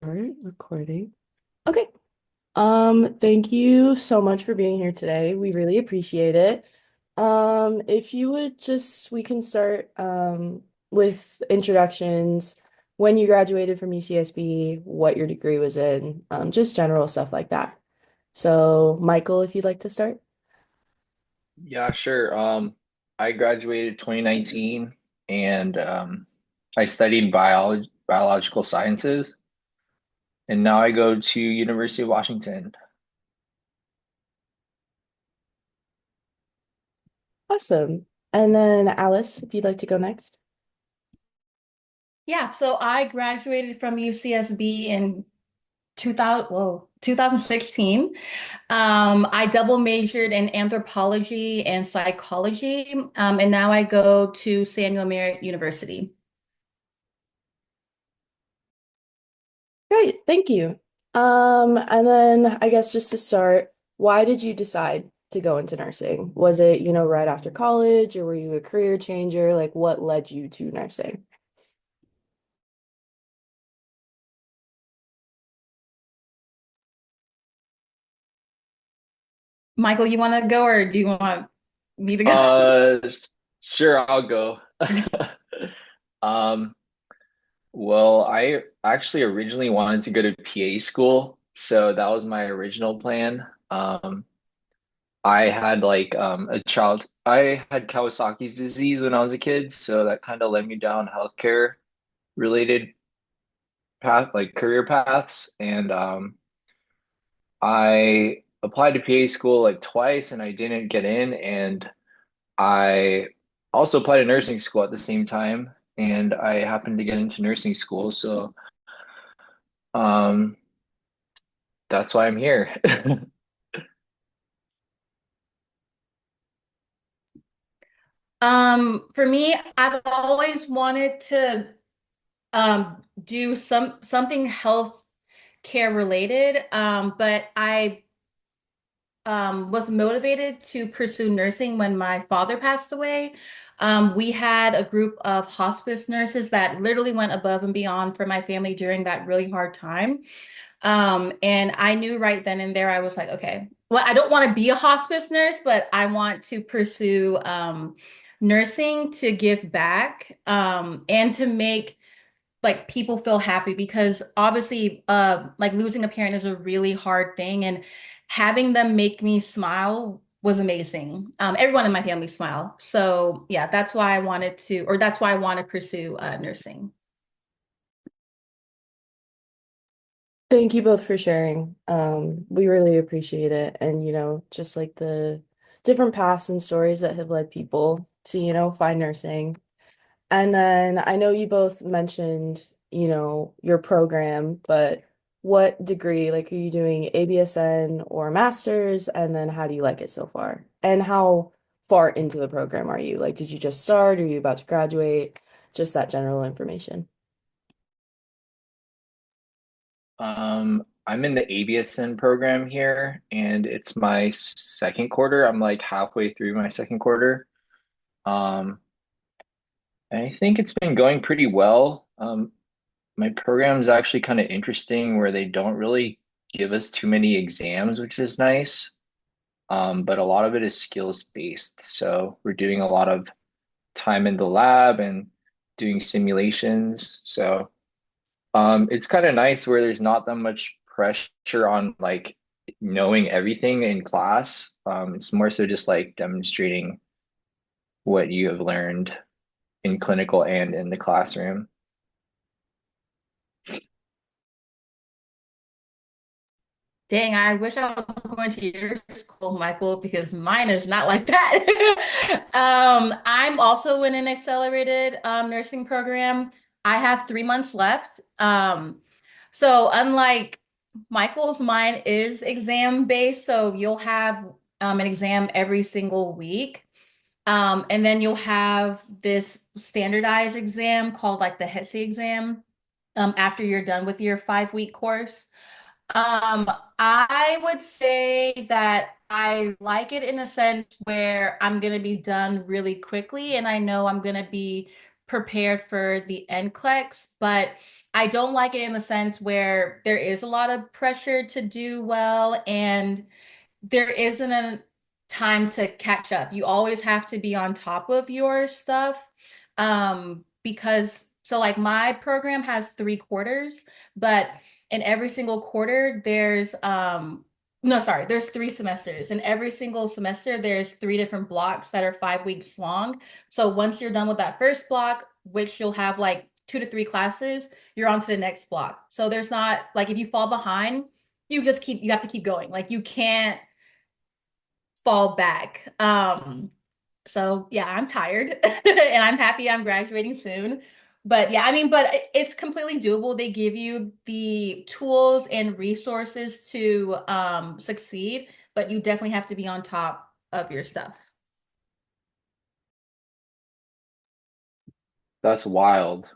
recording. Okay. Thank you so much for being here today. We really appreciate it. If you would just, we can start with introductions, when you graduated from UCSB, what your degree was in, just general stuff like that. So, Michael, if you'd like to start. Yeah, sure. I graduated 2019 and I studied biological sciences, and now I go to University of Washington. Awesome. And then Alice, if you'd like to go next. Yeah, so I graduated from UCSB in 2016. I double majored in anthropology and psychology, and now I go to Samuel Merritt University. Great, thank you. And then I guess just to start, why did you decide to go into nursing? Was it, right after college, or were you a career changer? Like, what led you to nursing? Michael, you want to go or do you want me to go? Uh, sure, I'll go. Um, well, I actually originally wanted to go to PA school, so that was my original plan. I had I had Kawasaki's disease when I was a kid, so that kind of led me down healthcare related career paths. And I applied to PA school like twice and I didn't get in. And I also applied to nursing school at the same time. And I happened to get into nursing school. So um, that's why I'm here. For me, I've always wanted to do something health care related, but I was motivated to pursue nursing when my father passed away. We had a group of hospice nurses that literally went above and beyond for my family during that really hard time. And I knew right then and there, I was like, okay, well, I don't want to be a hospice nurse, but I want to pursue nursing to give back and to make like people feel happy because obviously like losing a parent is a really hard thing and having them make me smile was amazing. Everyone in my family smile. So yeah, that's why I wanted to, or that's why I want to pursue nursing. Thank you both for sharing. We really appreciate it. And, just like the different paths and stories that have led people to, find nursing. And then I know you both mentioned, your program, but what degree, like, are you doing ABSN or master's? And then how do you like it so far? And how far into the program are you? Like, did you just start? Are you about to graduate? Just that general information. I'm in the ABSN program here, and it's my second quarter. I'm like halfway through my second quarter. Um, and I think it's been going pretty well. My program is actually kind of interesting where they don't really give us too many exams, which is nice. But a lot of it is skills based. So we're doing a lot of time in the lab and doing simulations. So it's kind of nice where there's not that much pressure on like knowing everything in class. It's more so just like demonstrating what you have learned in clinical and in the classroom. Dang, I wish I was going to your school, Michael, because mine is not like that. I'm also in an accelerated nursing program. I have 3 months left. So unlike Michael's, mine is exam based. So you'll have an exam every single week. And then you'll have this standardized exam called like the HESI exam after you're done with your 5 week course. Um, I would say that I like it in a sense where I'm gonna be done really quickly and I know I'm gonna be prepared for the NCLEX, but I don't like it in the sense where there is a lot of pressure to do well and there isn't a time to catch up. You always have to be on top of your stuff. Because so like my program has 3 quarters, but in every single quarter there's no, sorry, there's 3 semesters. In every single semester, there's 3 different blocks that are 5 weeks long. So once you're done with that first block, which you'll have like 2 to 3 classes, you're on to the next block. So there's not like if you fall behind, you have to keep going. Like you can't fall back. So yeah, I'm tired and I'm happy I'm graduating soon. But yeah, I mean, but it's completely doable. They give you the tools and resources to succeed, but you definitely have to be on top of your stuff. That's wild.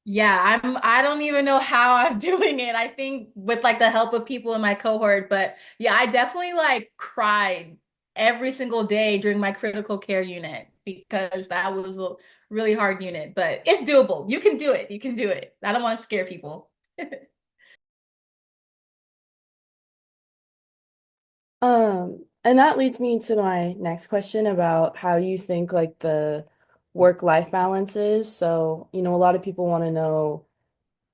Yeah, I don't even know how I'm doing it. I think with like the help of people in my cohort, but yeah, I definitely like cried every single day during my critical care unit because that was a really hard unit, but it's doable. You can do it. You can do it. I don't want to scare people. And that leads me to my next question about how you think like the work-life balance is. So, a lot of people want to know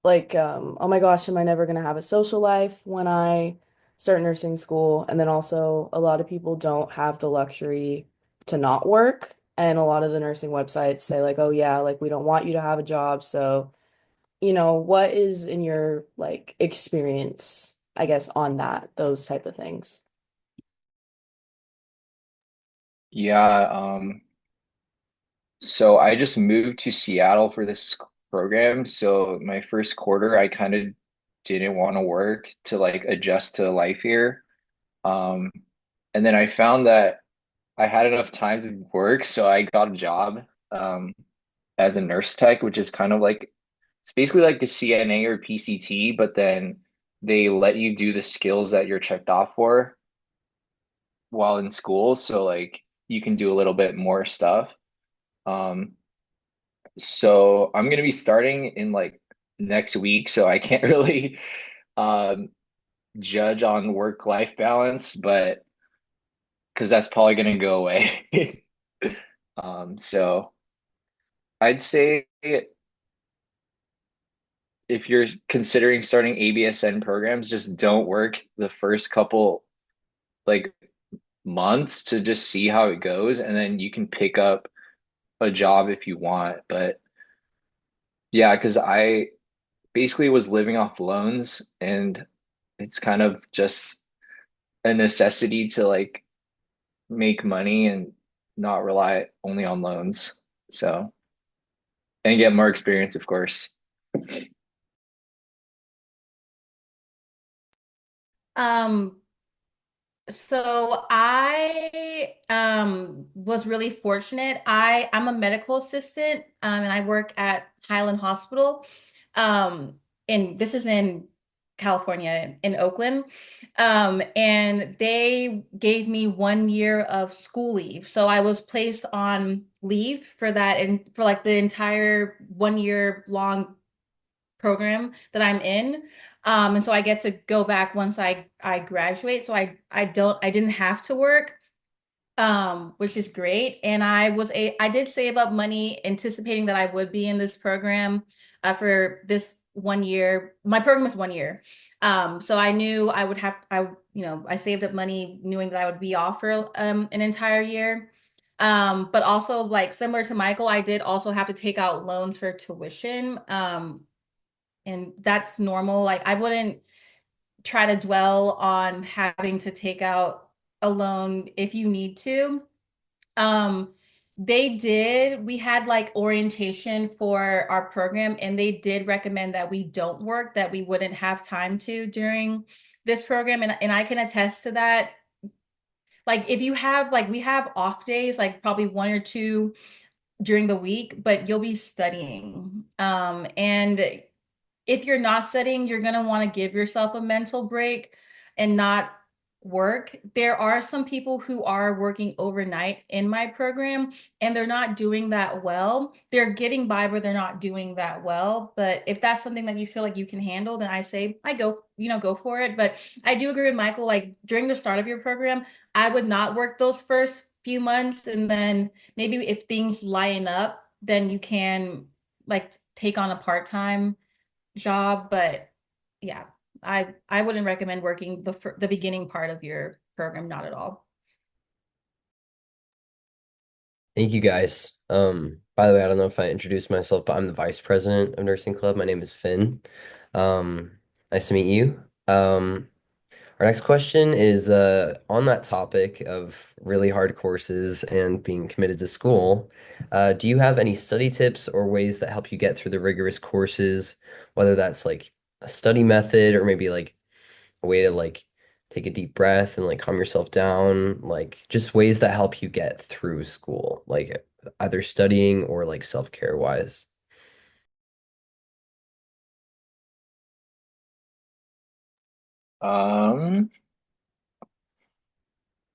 like, oh my gosh, am I never gonna have a social life when I start nursing school? And then also a lot of people don't have the luxury to not work. And a lot of the nursing websites say like, oh yeah, like we don't want you to have a job. So, what is in your like experience, I guess, on those type of things? Yeah, so I just moved to Seattle for this program. So my first quarter, I kind of didn't want to work to like adjust to life here. Um, and then I found that I had enough time to work, so I got a job as a nurse tech, which is kind of like it's basically like a CNA or PCT, but then they let you do the skills that you're checked off for while in school. So like you can do a little bit more stuff. Um, so I'm gonna be starting in like next week, so I can't really um judge on work-life balance, but because that's probably gonna go away. So I'd say if you're considering starting ABSN programs, just don't work the first couple like months to just see how it goes, and then you can pick up a job if you want. But yeah, because I basically was living off loans, and it's kind of just a necessity to like make money and not rely only on loans. So, and get more experience, of course. Um, So I was really fortunate. I'm a medical assistant and I work at Highland Hospital. And this is in California in Oakland. And they gave me 1 year of school leave. So I was placed on leave for that and for like the entire 1 year long program that I'm in. And so I get to go back once I graduate. So I didn't have to work, which is great. And I did save up money anticipating that I would be in this program for this 1 year. My program is 1 year. So I knew I would have I saved up money knowing that I would be off for an entire year. But also like similar to Michael, I did also have to take out loans for tuition. And that's normal. Like I wouldn't try to dwell on having to take out a loan if you need to. Um, we had like orientation for our program, and they did recommend that we don't work, that we wouldn't have time to during this program. And I can attest to that. Like if you have like we have off days, like probably 1 or 2 during the week, but you'll be studying. And if you're not studying, you're going to want to give yourself a mental break and not work. There are some people who are working overnight in my program and they're not doing that well. They're getting by, but they're not doing that well. But if that's something that you feel like you can handle, then I say I go, go for it. But I do agree with Michael, like during the start of your program, I would not work those first few months. And then maybe if things line up, then you can like take on a part-time job. But yeah, I wouldn't recommend working the beginning part of your program, not at all. Thank you guys. By the way, I don't know if I introduced myself, but I'm the vice president of Nursing Club. My name is Finn. Nice to meet you. Our next question is on that topic of really hard courses and being committed to school. Do you have any study tips or ways that help you get through the rigorous courses, whether that's like a study method or maybe like a way to like take a deep breath and like calm yourself down, like just ways that help you get through school, like either studying or like self-care wise. Um,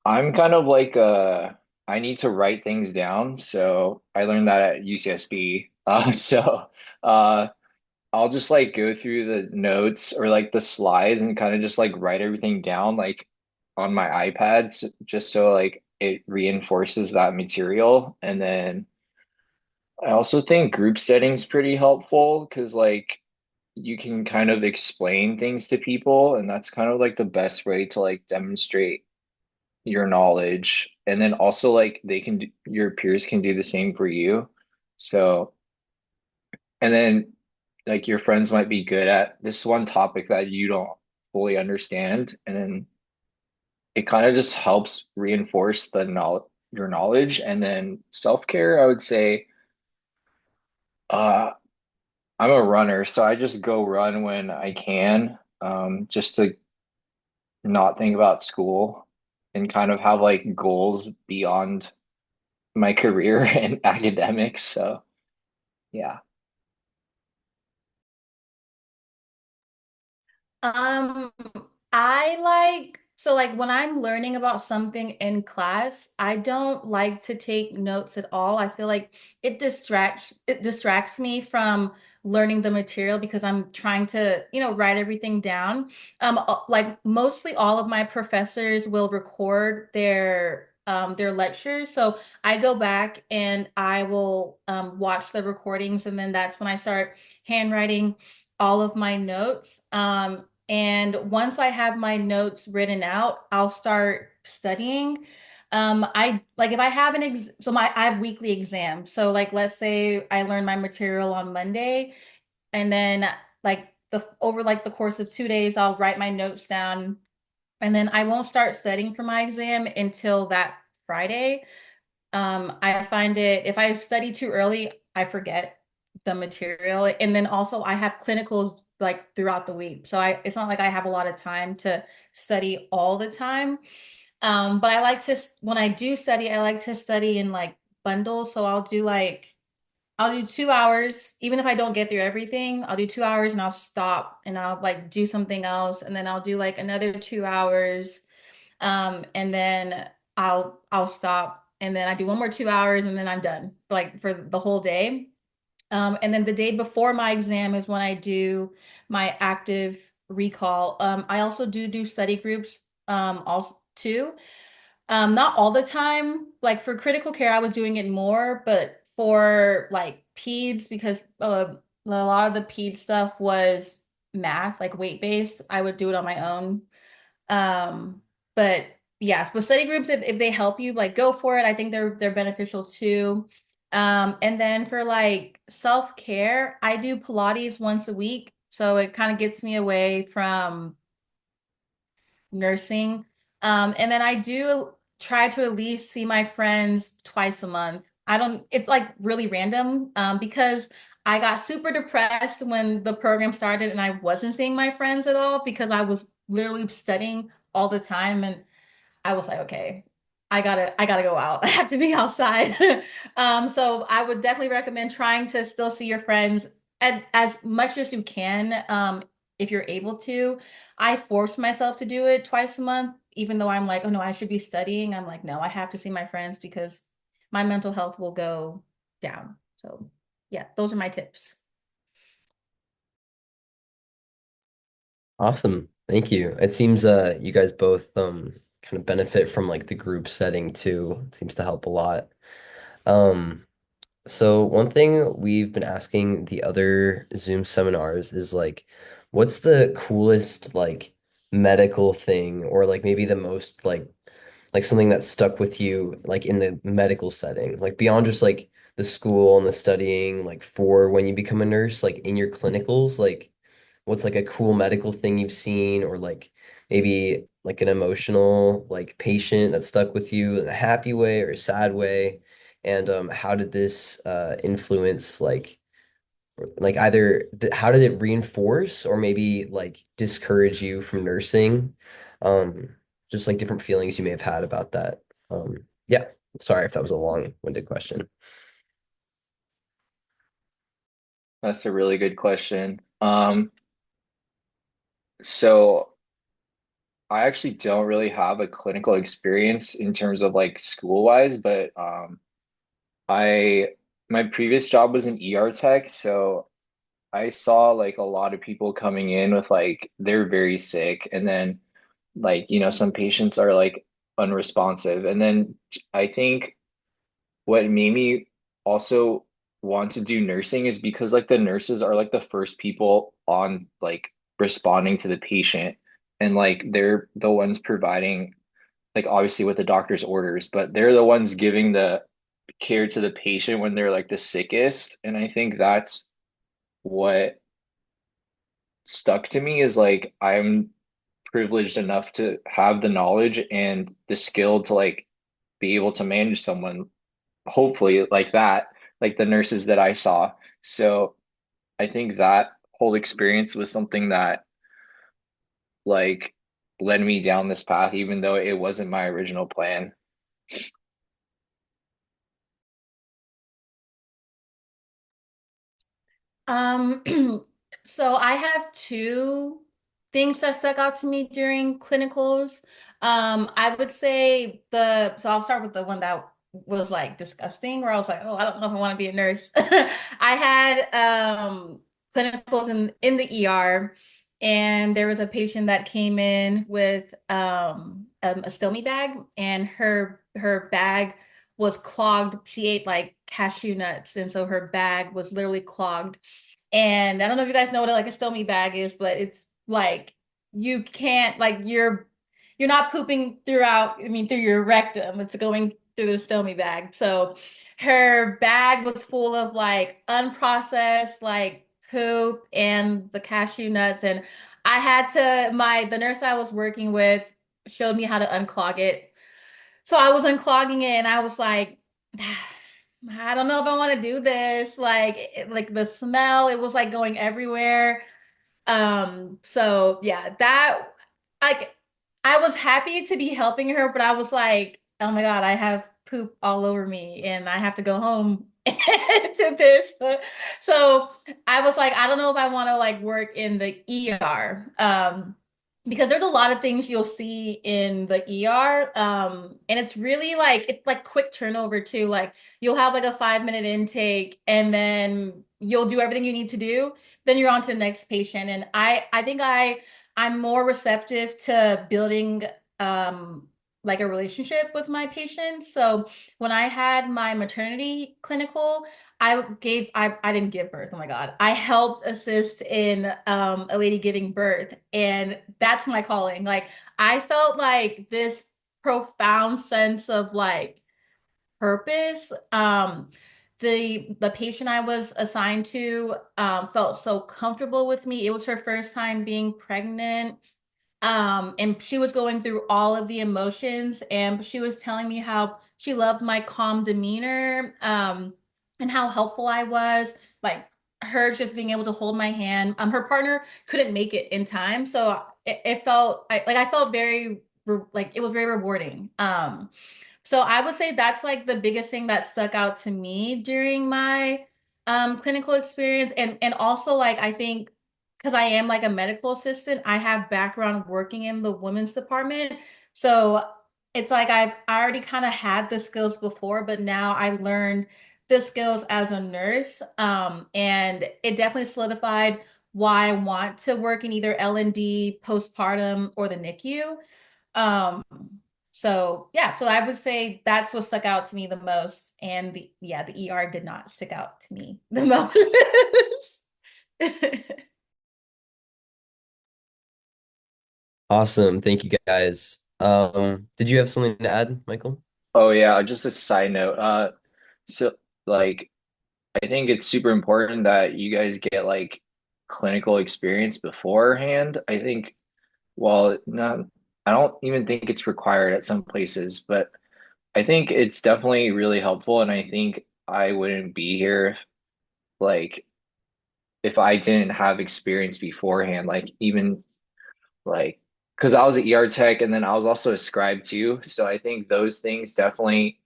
I'm kind of like I need to write things down, so I learned that at UCSB. So uh I'll just like go through the notes or like the slides and kind of just like write everything down like on my iPad just so like it reinforces that material. And then I also think group setting's pretty helpful because like you can kind of explain things to people and that's kind of like the best way to like demonstrate your knowledge. And then also like your peers can do the same for you. So and then like your friends might be good at this one topic that you don't fully understand. And then it kind of just helps reinforce the knowledge your knowledge. And then self-care, I would say, uh I'm a runner, so I just go run when I can, just to not think about school and kind of have like goals beyond my career and academics. So yeah. Um, I like so like when I'm learning about something in class, I don't like to take notes at all. I feel like it distracts me from learning the material because I'm trying to, write everything down. Like mostly all of my professors will record their lectures. So I go back and I will watch the recordings and then that's when I start handwriting all of my notes. And once I have my notes written out, I'll start studying. I like if I have I have weekly exams. So like let's say I learn my material on Monday and then like the over like the course of 2 days, I'll write my notes down and then I won't start studying for my exam until that Friday. I find it, if I study too early, I forget the material. And then also I have clinicals like throughout the week. So it's not like I have a lot of time to study all the time. But I like to, when I do study, I like to study in like bundles. So I'll do 2 hours, even if I don't get through everything, I'll do 2 hours and I'll stop and I'll like do something else. And then I'll do like another 2 hours. And then I'll stop and then I do one more 2 hours and then I'm done like for the whole day. And then the day before my exam is when I do my active recall. I also do study groups also too. Not all the time. Like for critical care, I was doing it more, but for like peds, because a lot of the ped stuff was math, like weight based, I would do it on my own. Um, but yeah, with study groups, if they help you, like go for it. I think they're beneficial too. And then for like self-care, I do Pilates once a week. So it kind of gets me away from nursing. And then I do try to at least see my friends twice a month. I don't, it's like really random, because I got super depressed when the program started and I wasn't seeing my friends at all because I was literally studying all the time. And I was like, okay, I gotta go out. I have to be outside. So I would definitely recommend trying to still see your friends as much as you can, if you're able to. I force myself to do it twice a month, even though I'm like, oh no, I should be studying, I'm like, no, I have to see my friends because my mental health will go down. So yeah, those are my tips. Awesome. Thank you. It seems you guys both kind of benefit from like the group setting too. It seems to help a lot. Um so one thing we've been asking the other Zoom seminars is like what's the coolest like medical thing or like maybe the most like something that stuck with you like in the medical setting, like beyond just like the school and the studying, like for when you become a nurse, like in your clinicals, like what's like a cool medical thing you've seen or like maybe like an emotional like patient that stuck with you in a happy way or a sad way, and how did this influence like either how did it reinforce or maybe like discourage you from nursing? Um, just like different feelings you may have had about that. Yeah, sorry if that was a long-winded question. That's a really good question. So I actually don't really have a clinical experience in terms of like school wise, but I my previous job was an ER tech, so I saw like a lot of people coming in with like they're very sick, and then like some patients are like unresponsive, and then I think what made me also want to do nursing is because like the nurses are like the first people on like responding to the patient, and like they're the ones providing like obviously with the doctor's orders, but they're the ones giving the care to the patient when they're like the sickest. And I think that's what stuck to me is like I'm privileged enough to have the knowledge and the skill to like be able to manage someone, hopefully like that, like the nurses that I saw. So I think that whole experience was something that like led me down this path, even though it wasn't my original plan. Um, so I have two things that stuck out to me during clinicals. I would say so I'll start with the one that was like disgusting, where I was like, oh, I don't know if I want to be a nurse. I had clinicals in the ER, and there was a patient that came in with a stomy bag, and her bag was clogged. She ate like cashew nuts, and so her bag was literally clogged. And I don't know if you guys know what like a stomy bag is, but it's like you can't like you're not pooping throughout, I mean through your rectum. It's going through the stomy bag. So her bag was full of like unprocessed like poop and the cashew nuts. And I had to the nurse I was working with showed me how to unclog it. So I was unclogging it and I was like, I don't know if I want to do this. Like, like the smell, it was like going everywhere. So yeah, that like I was happy to be helping her, but I was like, oh my God, I have poop all over me and I have to go home to this. So I was like, I don't know if I want to like work in the ER. Because there's a lot of things you'll see in the ER. And it's like quick turnover too. Like you'll have like a 5 minute intake and then you'll do everything you need to do, then you're on to the next patient. And I think I'm more receptive to building like a relationship with my patients. So when I had my maternity clinical, I didn't give birth. Oh my God. I helped assist in a lady giving birth, and that's my calling. Like I felt like this profound sense of like purpose. The patient I was assigned to felt so comfortable with me. It was her first time being pregnant. And she was going through all of the emotions, and she was telling me how she loved my calm demeanor, and how helpful I was. Like her just being able to hold my hand. Her partner couldn't make it in time, so it felt I felt very like it was very rewarding. So I would say that's like the biggest thing that stuck out to me during my clinical experience. And also like I think because I am like a medical assistant, I have background working in the women's department. So it's like I already kind of had the skills before, but now I learned the skills as a nurse. And it definitely solidified why I want to work in either L&D, postpartum, or the NICU. Um, so yeah, so I would say that's what stuck out to me the most. And the ER did not stick out to me the most. Awesome. Thank you guys. Did you have something to add, Michael? Oh yeah, just a side note. So like I think it's super important that you guys get like clinical experience beforehand. I think well, not I don't even think it's required at some places, but I think it's definitely really helpful, and I think I wouldn't be here like if I didn't have experience beforehand, like even like because I was an ER tech and then I was also a scribe too. So I think those things definitely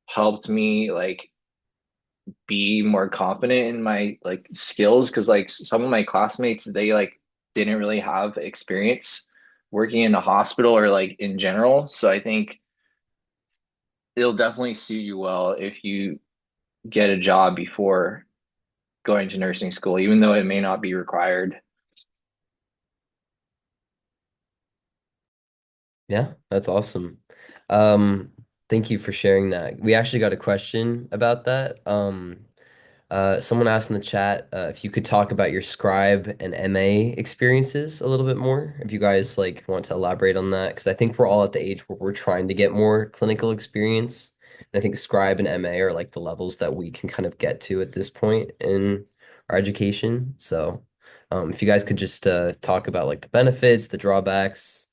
helped me like be more confident in my like skills because like some of my classmates they like didn't really have experience working in a hospital or like in general. So I think it'll definitely suit you well if you get a job before going to nursing school, even though it may not be required. Yeah, that's awesome. Um, Thank you for sharing that. We actually got a question about that. Someone asked in the chat if you could talk about your scribe and MA experiences a little bit more. If you guys like want to elaborate on that, because I think we're all at the age where we're trying to get more clinical experience. And I think scribe and MA are like the levels that we can kind of get to at this point in our education. So, if you guys could just talk about like the benefits, the drawbacks,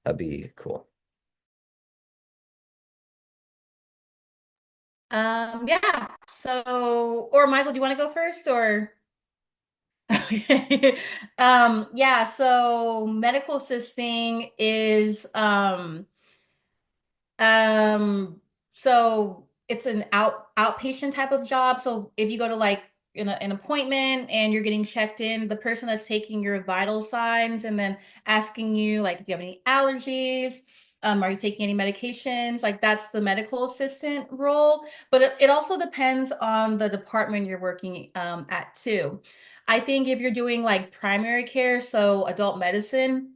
that'd be cool. Yeah. So, or Michael, do you want to go first or? Okay. Yeah, so medical assisting is um, so it's an outpatient type of job. So if you go to like an appointment and you're getting checked in, the person that's taking your vital signs and then asking you like, do you have any allergies? Are you taking any medications? Like that's the medical assistant role. But it also depends on the department you're working at too. I think if you're doing like primary care, so adult medicine,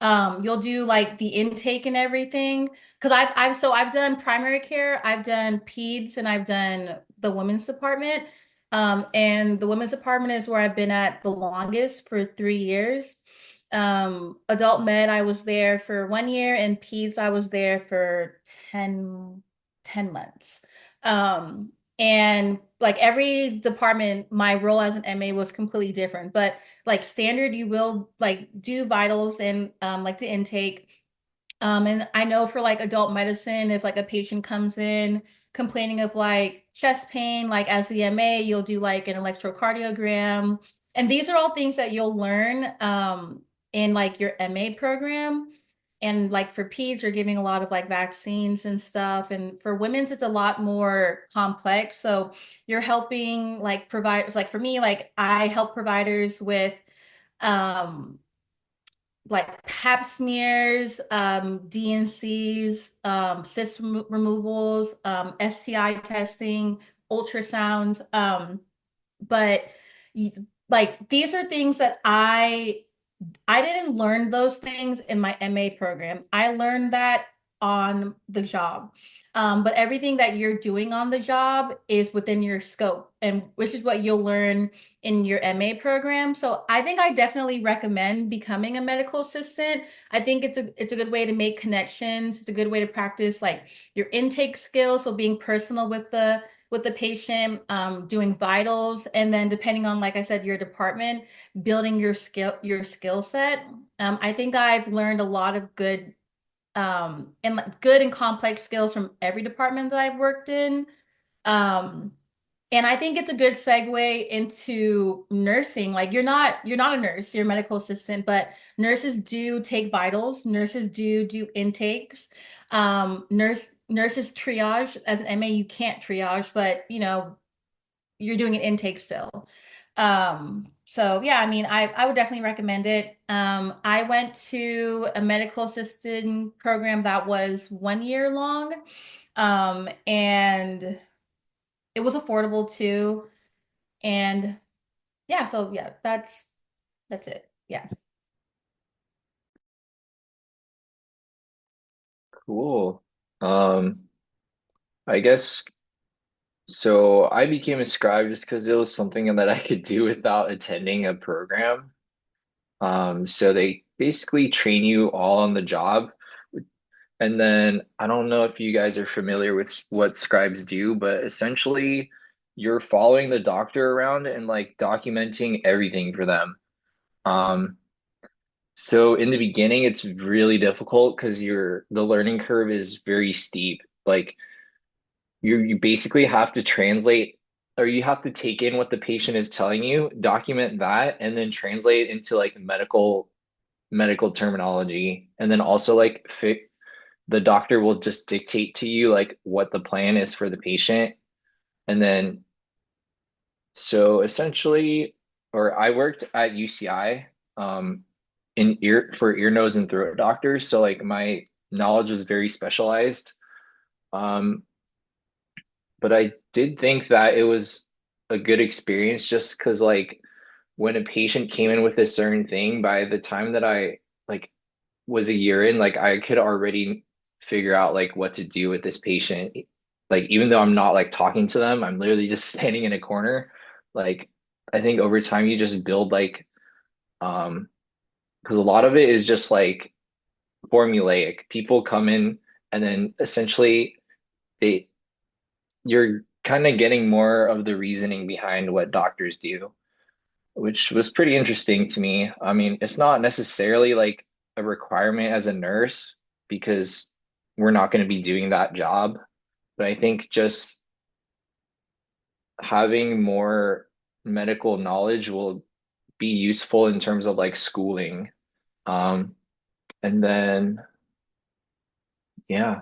you'll do like the intake and everything. Because I've done primary care, I've done peds, and I've done the women's department. And the women's department is where I've been at the longest for 3 years. Adult med, I was there for 1 year, and peds, I was there for 10 months. And like every department, my role as an MA was completely different. But like standard, you will like do vitals and like the intake. And I know for like adult medicine, if like a patient comes in complaining of like chest pain, like as the MA, you'll do like an electrocardiogram. And these are all things that you'll learn in like your MA program. And like for peds, you're giving a lot of like vaccines and stuff. And for women's, it's a lot more complex. So you're helping like providers, like for me, like I help providers with um like pap smears, DNCs, cyst removals, STI testing, ultrasounds. But y- like these are things that I didn't learn those things in my MA program. I learned that on the job. But everything that you're doing on the job is within your scope, and which is what you'll learn in your MA program. So I think I definitely recommend becoming a medical assistant. I think it's a good way to make connections. It's a good way to practice like your intake skills, so being personal with the patient, doing vitals, and then depending on, like I said, your department, building your skill set. I think I've learned a lot of good and like good and complex skills from every department that I've worked in. Um, and I think it's a good segue into nursing. Like you're not a nurse, you're a medical assistant, but nurses do take vitals, nurses do intakes. Nurses triage. As an MA, you can't triage, but you know, you're doing an intake still. So yeah, I mean, I would definitely recommend it. I went to a medical assistant program that was 1 year long, and it was affordable too. And yeah, so yeah, that's it. Yeah. Cool. Um, I guess so. I became a scribe just because it was something that I could do without attending a program. So they basically train you all on the job. And then I don't know if you guys are familiar with what scribes do, but essentially you're following the doctor around and like documenting everything for them. Um, so in the beginning, it's really difficult because the learning curve is very steep. Like you basically have to translate or you have to take in what the patient is telling you, document that, and then translate into like medical terminology, and then also like the doctor will just dictate to you like what the plan is for the patient. And then so essentially, or I worked at UCI in ear, nose, and throat doctors. So like my knowledge was very specialized. Um, but I did think that it was a good experience just because like when a patient came in with a certain thing, by the time that I like was a year in, like I could already figure out like what to do with this patient. Like even though I'm not like talking to them, I'm literally just standing in a corner. Like I think over time you just build like because a lot of it is just like formulaic. People come in and then essentially they you're kind of getting more of the reasoning behind what doctors do, which was pretty interesting to me. I mean, it's not necessarily like a requirement as a nurse because we're not going to be doing that job. But I think just having more medical knowledge will be useful in terms of like schooling. Um, and then, yeah.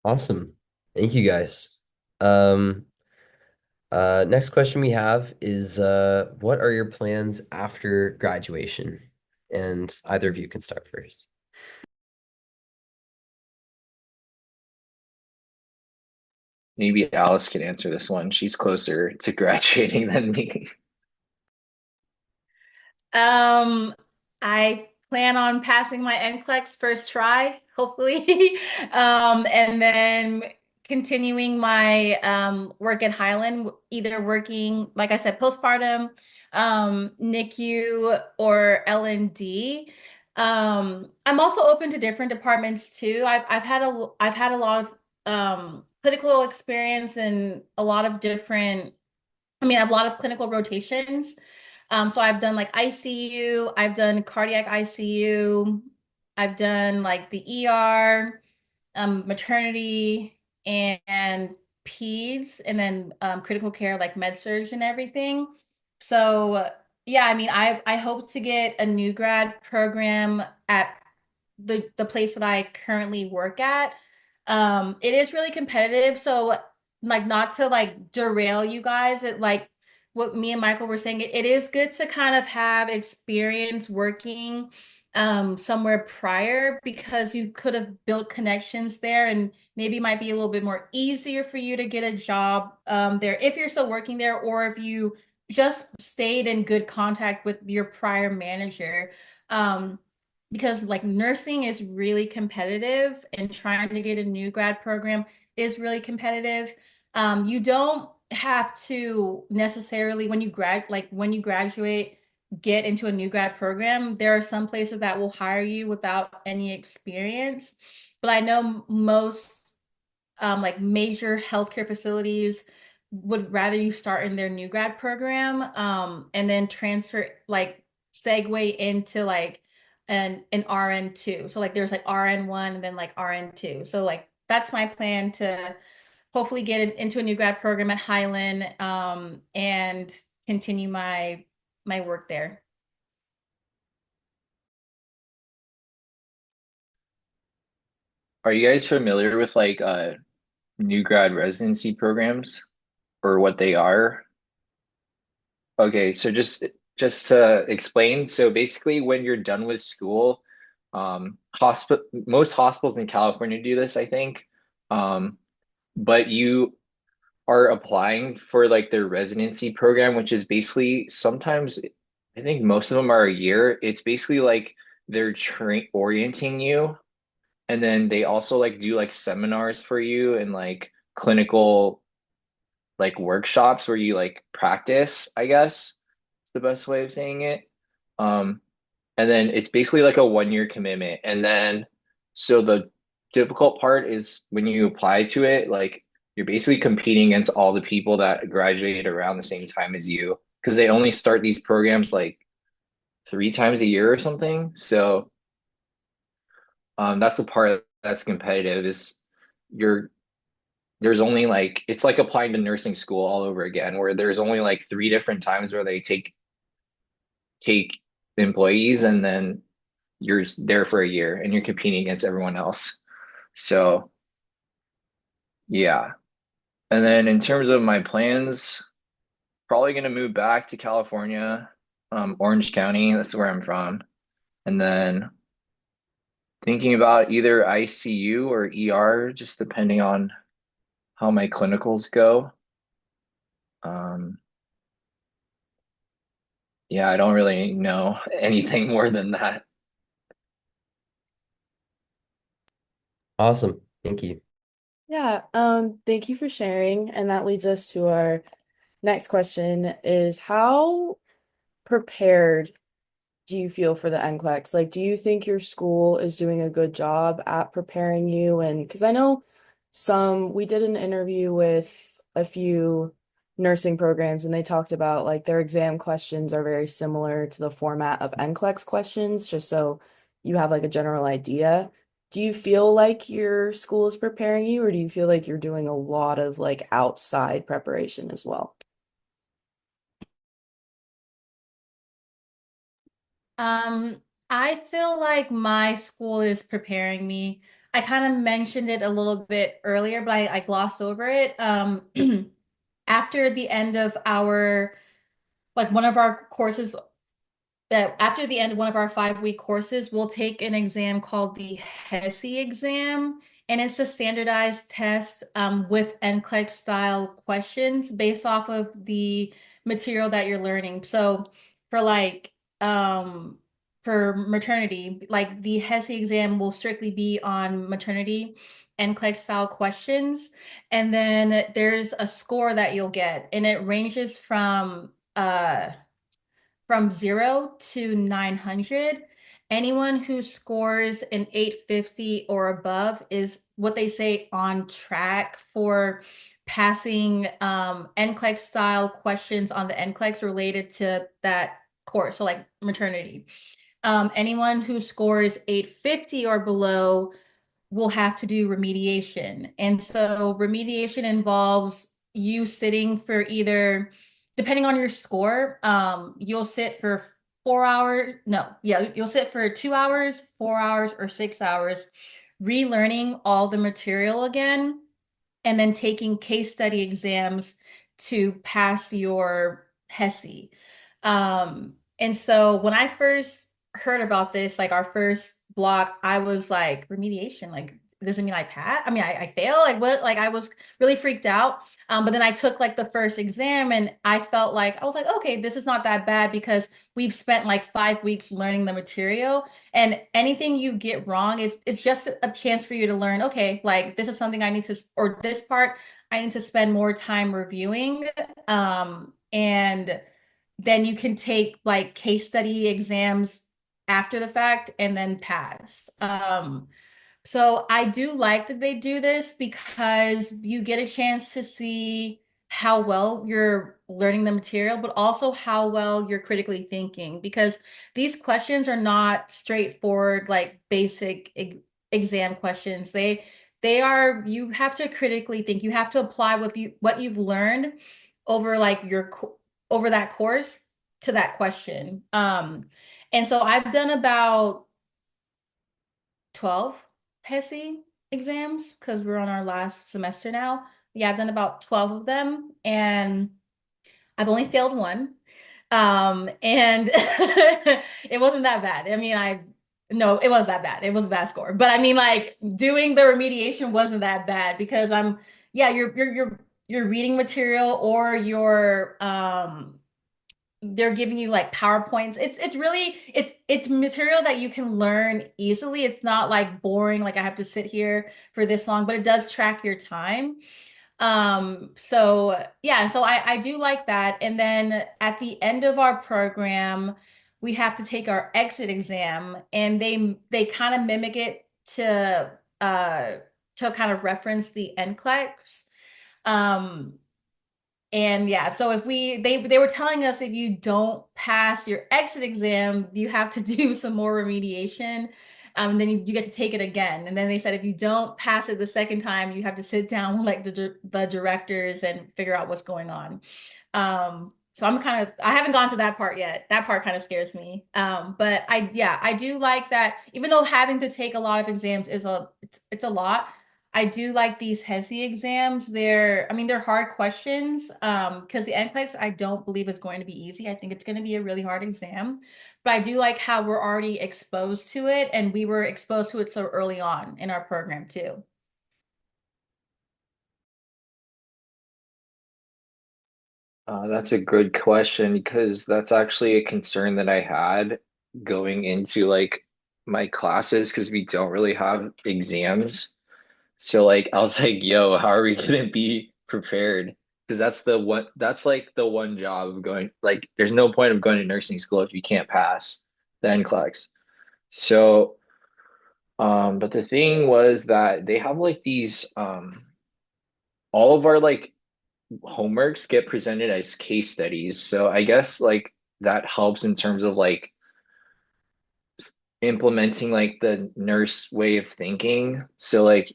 Awesome. Thank you guys. Um, Next question we have is what are your plans after graduation? And either of you can start first. Maybe Alice can answer this one. She's closer to graduating than me. Um, I plan on passing my NCLEX first try, hopefully. And then continuing my work at Highland, either working, like I said, postpartum, NICU or L&D. I'm also open to different departments too. I've had a lot of clinical experience and a lot of different, I have a lot of clinical rotations. So I've done like ICU, I've done cardiac ICU, I've done like the ER, maternity and peds, and then critical care like med surg and everything. So yeah, I hope to get a new grad program at the place that I currently work at. It is really competitive, so like not to like derail you guys, it like what me and Michael were saying, it is good to kind of have experience working somewhere prior because you could have built connections there and maybe might be a little bit more easier for you to get a job there if you're still working there or if you just stayed in good contact with your prior manager. Um, because like nursing is really competitive and trying to get a new grad program is really competitive. You don't have to necessarily when you graduate get into a new grad program. There are some places that will hire you without any experience, but I know most like major healthcare facilities would rather you start in their new grad program and then transfer like segue into like an RN2. So like there's like RN1 and then like RN2. So like that's my plan to hopefully get into a new grad program at Highland and continue my work there. Are you guys familiar with like new grad residency programs? or what they are. Okay, so just to explain, so basically when you're done with school, hospital most hospitals in California do this, I think. Um, but you are applying for like their residency program, which is basically sometimes I think most of them are a year. It's basically like they're train orienting you, and then they also like do like seminars for you and like clinical like workshops where you like practice, I guess is the best way of saying it. Um, and then it's basically like a 1 year commitment. And then so the difficult part is when you apply to it, like you're basically competing against all the people that graduated around the same time as you because they only start these programs like 3 times a year or something. So that's the part that's competitive is you're there's only like it's like applying to nursing school all over again, where there's only like 3 different times where they take employees, and then you're there for a year and you're competing against everyone else. So yeah. And then in terms of my plans, probably gonna move back to California, Orange County, that's where I'm from. And then thinking about either ICU or ER, just depending on how my clinicals go. Um, yeah, I don't really know anything more than that. Awesome. Thank you. Yeah, thank you for sharing. And that leads us to our next question is how prepared do you feel for the NCLEX? Like, do you think your school is doing a good job at preparing you? And because I know we did an interview with a few nursing programs, and they talked about like their exam questions are very similar to the format of NCLEX questions, just so you have like a general idea. Do you feel like your school is preparing you, or do you feel like you're doing a lot of like outside preparation as well? Um, I feel like my school is preparing me. I kind of mentioned it a little bit earlier, but I glossed over it. After the end of one of our courses that after the end of one of our 5-week courses, we'll take an exam called the HESI exam. And it's a standardized test with NCLEX style questions based off of the material that you're learning. So for like for maternity, like the HESI exam will strictly be on maternity NCLEX style questions. And then there's a score that you'll get, and it ranges from 0 to 900. Anyone who scores an 850 or above is what they say on track for passing NCLEX style questions on the NCLEX related to that course, so like maternity. Anyone who scores 850 or below will have to do remediation. And so remediation involves you sitting for either, depending on your score, you'll sit for 4 hours. No, yeah, you'll sit for 2 hours, 4 hours, or 6 hours, relearning all the material again, and then taking case study exams to pass your HESI. And so when I first heard about this, like our first block, I was like, remediation, like, doesn't mean I pass. I mean, I fail. Like what? Like I was really freaked out. But then I took like the first exam and I was like, okay, this is not that bad because we've spent like 5 weeks learning the material, and anything you get wrong is it's just a chance for you to learn, okay, like this is something I need to, or this part I need to spend more time reviewing. And then you can take like case study exams after the fact and then pass. So I do like that they do this because you get a chance to see how well you're learning the material, but also how well you're critically thinking, because these questions are not straightforward, like basic exam questions. They are, you have to critically think. You have to apply what you've learned over like over that course to that question. And so I've done about 12 HESI exams because we're on our last semester now. Yeah, I've done about 12 of them, and I've only failed one. And it wasn't that bad. I mean, no, it was that bad. It was a bad score. But I mean, like doing the remediation wasn't that bad because yeah, you're reading material or they're giving you like PowerPoints. It's really it's material that you can learn easily. It's not like boring, like I have to sit here for this long, but it does track your time. So yeah, so I do like that. And then at the end of our program, we have to take our exit exam, and they kind of mimic it uh to kind of reference the NCLEX. Um and yeah, so if they were telling us if you don't pass your exit exam, you have to do some more remediation. Then you get to take it again. And then they said if you don't pass it the second time, you have to sit down with like the directors and figure out what's going on. So I haven't gone to that part yet. That part kind of scares me. But yeah, I do like that. Even though having to take a lot of exams it's a lot. I do like these HESI exams. I mean, they're hard questions. Because the NCLEX I don't believe is going to be easy. I think it's going to be a really hard exam. But I do like how we're already exposed to it, and we were exposed to it so early on in our program too. That's a good question because that's actually a concern that I had going into like my classes because we don't really have exams. So like I was like, yo, how are we gonna be prepared? Because that's like the one job of going like there's no point of going to nursing school if you can't pass the NCLEX. So but the thing was that they have like these all of our like homeworks get presented as case studies. So I guess like that helps in terms of like implementing like the nurse way of thinking. So like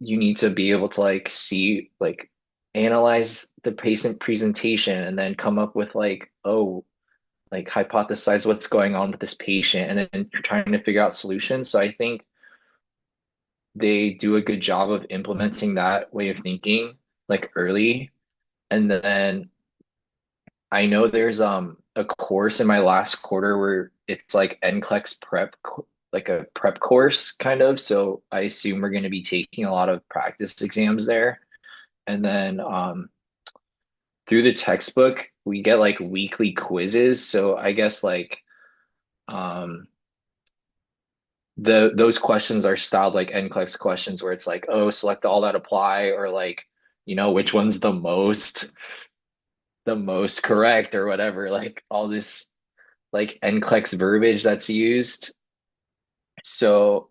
you need to be able to like see like analyze the patient presentation and then come up with like, oh, like hypothesize what's going on with this patient and then you're trying to figure out solutions. So I think they do a good job of implementing that way of thinking like early. And then I know there's a course in my last quarter where it's like NCLEX like a prep course kind of. So I assume we're going to be taking a lot of practice exams there. And then through the textbook, we get like weekly quizzes. So I guess like um those questions are styled like NCLEX questions where it's like, oh, select all that apply or like, which one's the most correct or whatever, like all this like NCLEX verbiage that's used. So,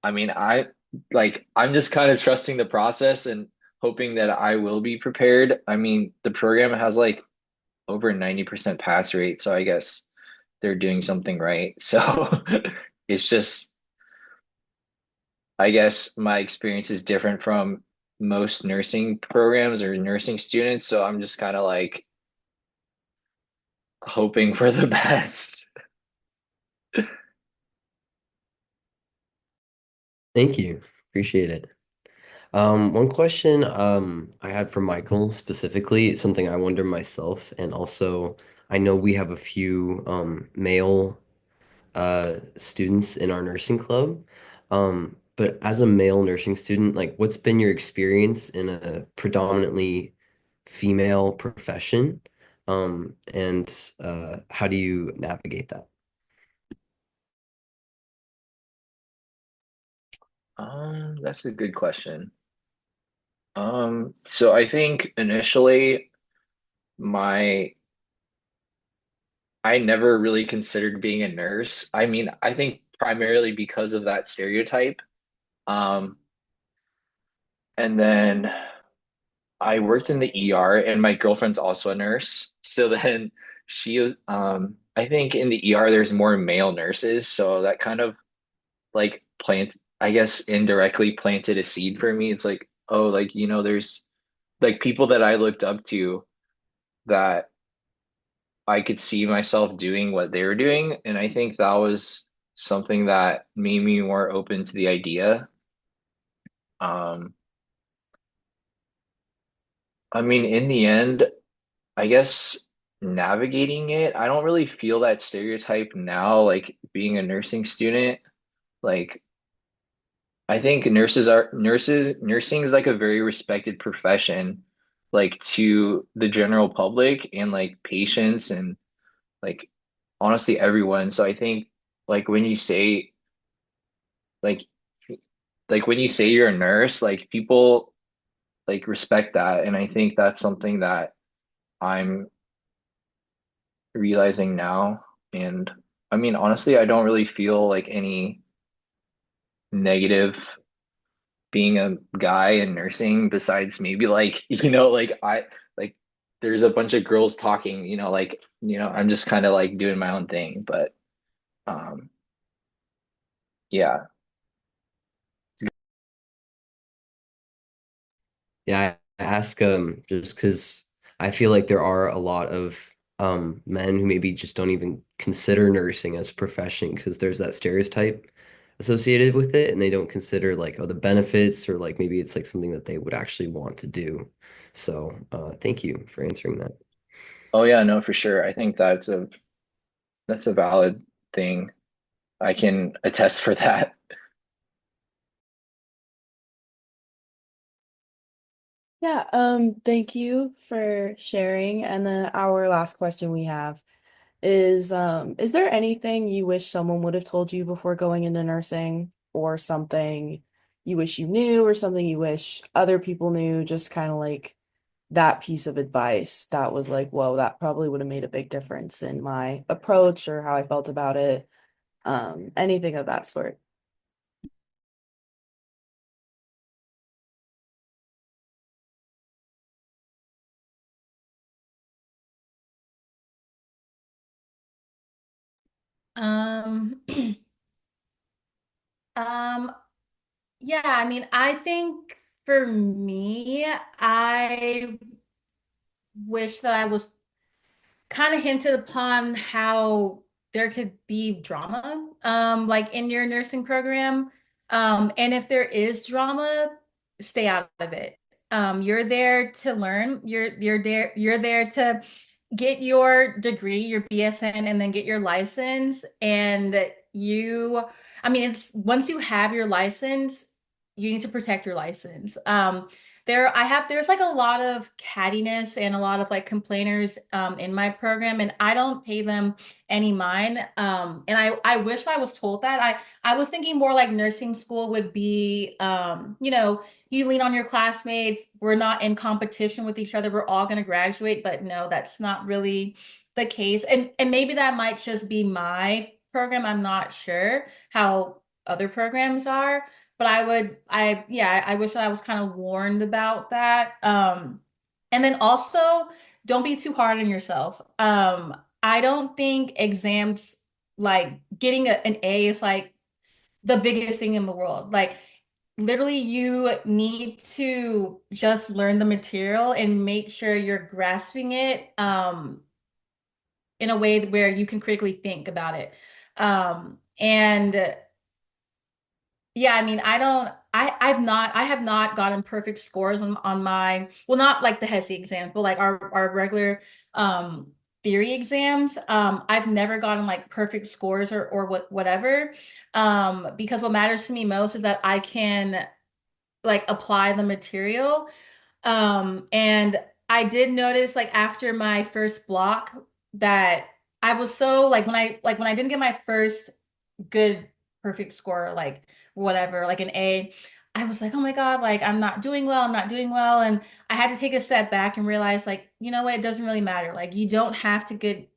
I mean, I'm just kind of trusting the process and hoping that I will be prepared. I mean, the program has like over 90% pass rate, so I guess they're doing something right. So, it's just I guess my experience is different from most nursing programs or nursing students, so I'm just kind of like hoping for the best. Thank you. Appreciate it. One question I had for Michael specifically, something I wonder myself, and also I know we have a few male students in our nursing club. But as a male nursing student, like what's been your experience in a predominantly female profession? And how do you navigate that? That's a good question. So I think initially my I never really considered being a nurse. I mean, I think primarily because of that stereotype. Um, and then I worked in the ER and my girlfriend's also a nurse. So then she was I think in the ER there's more male nurses, so that kind of like I guess indirectly planted a seed for me. It's like, oh, like there's like people that I looked up to that I could see myself doing what they were doing. And I think that was something that made me more open to the idea. Um, I mean, in the end, I guess navigating it, I don't really feel that stereotype now, like being a nursing student. Like, I think nursing is like a very respected profession, like to the general public and like patients and like honestly everyone. So I think like when you say like when you say you're a nurse, like people like respect that. And I think that's something that I'm realizing now. And I mean, honestly, I don't really feel like any negative being a guy in nursing besides maybe like, like like there's a bunch of girls talking, like, I'm just kind of like doing my own thing. But um yeah. Yeah, I ask just because I feel like there are a lot of men who maybe just don't even consider nursing as a profession because there's that stereotype associated with it, and they don't consider like, oh, the benefits, or like maybe it's like something that they would actually want to do. So thank you for answering that. Oh yeah, no, for sure. I think that's a valid thing. I can attest for that. Yeah, thank you for sharing. And then our last question we have is there anything you wish someone would have told you before going into nursing, or something you wish you knew, or something you wish other people knew, just kind of like that piece of advice that was like, whoa, that probably would have made a big difference in my approach or how I felt about it. Anything of that sort. Um, um, yeah, I mean, I think for me, I wish that I was kind of hinted upon how there could be drama, like in your nursing program. And if there is drama, stay out of it. You're there to learn. You're there to get your degree, your BSN, and then get your license. And I mean, it's once you have your license, you need to protect your license. There's like a lot of cattiness and a lot of like complainers in my program, and I don't pay them any mind. And I wish I was told that. I was thinking more like nursing school would be, you lean on your classmates. We're not in competition with each other. We're all going to graduate, but no, that's not really the case. And maybe that might just be my program. I'm not sure how other programs are, but yeah, I wish that I was kind of warned about that. And then also don't be too hard on yourself. I don't think exams, like getting an A, is like the biggest thing in the world. Like literally you need to just learn the material and make sure you're grasping it in a way where you can critically think about it. And yeah, I mean, I have not gotten perfect scores on my, well, not like the HESI exams, but like our regular um theory exams. I've never gotten like perfect scores or whatever. Because what matters to me most is that I can like apply the material. And I did notice like after my first block that I was so like when I didn't get my first good perfect score, like whatever, like an A, I was like, oh my God, like I'm not doing well, I'm not doing well. And I had to take a step back and realize, like, you know what, it doesn't really matter. Like you don't have to get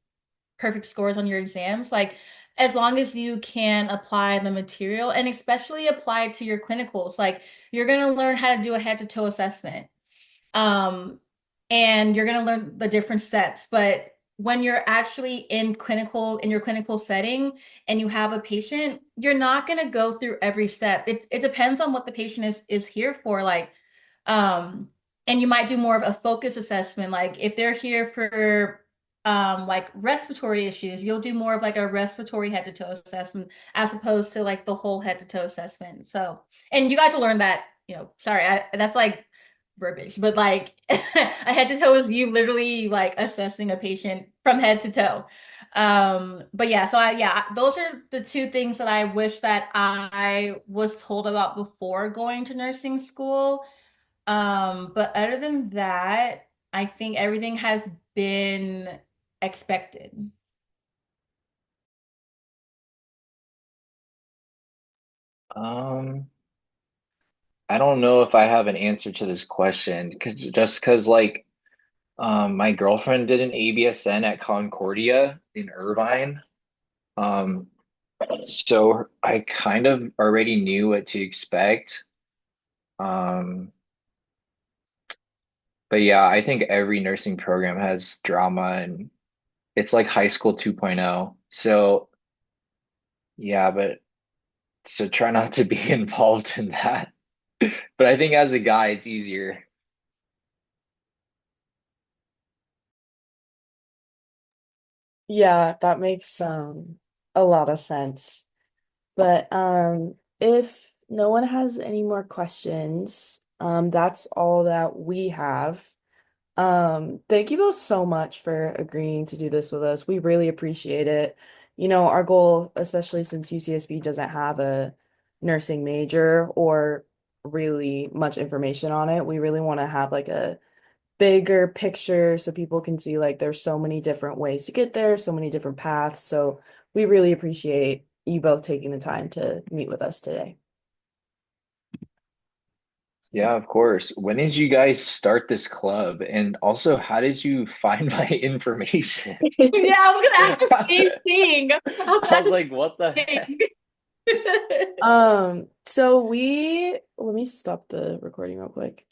perfect scores on your exams. Like as long as you can apply the material and especially apply it to your clinicals, like you're gonna learn how to do a head to toe assessment. Um, and you're gonna learn the different steps. But when you're actually in your clinical setting and you have a patient, you're not gonna go through every step. It depends on what the patient is here for. Like, um, and you might do more of a focus assessment. Like if they're here for like respiratory issues, you'll do more of like a respiratory head to toe assessment as opposed to like the whole head to toe assessment. So, and you guys will learn that, sorry, that's like verbiage, but like a head to toe is you literally like assessing a patient from head to toe. But yeah, so those are the two things that I wish that I was told about before going to nursing school. But other than that, I think everything has been expected. Um, I don't know if I have an answer to this question because like my girlfriend did an ABSN at Concordia in Irvine. Um, so I kind of already knew what to expect. Um, but yeah, I think every nursing program has drama and it's like high school 2.0. So yeah, but so try not to be involved in that. But I think as a guy, it's easier. Yeah, that makes a lot of sense. But if no one has any more questions, that's all that we have. Thank you both so much for agreeing to do this with us. We really appreciate it. Our goal, especially since UCSB doesn't have a nursing major or really much information on it, we really want to have like a bigger picture so people can see like there's so many different ways to get there, so many different paths. So we really appreciate you both taking the time to meet with us today. Yeah, of course. When did you guys start this club? And also, how did you find my information? Yeah, I was gonna ask the same I thing. I was gonna was ask like, what the the heck? same thing. So let me stop the recording real quick.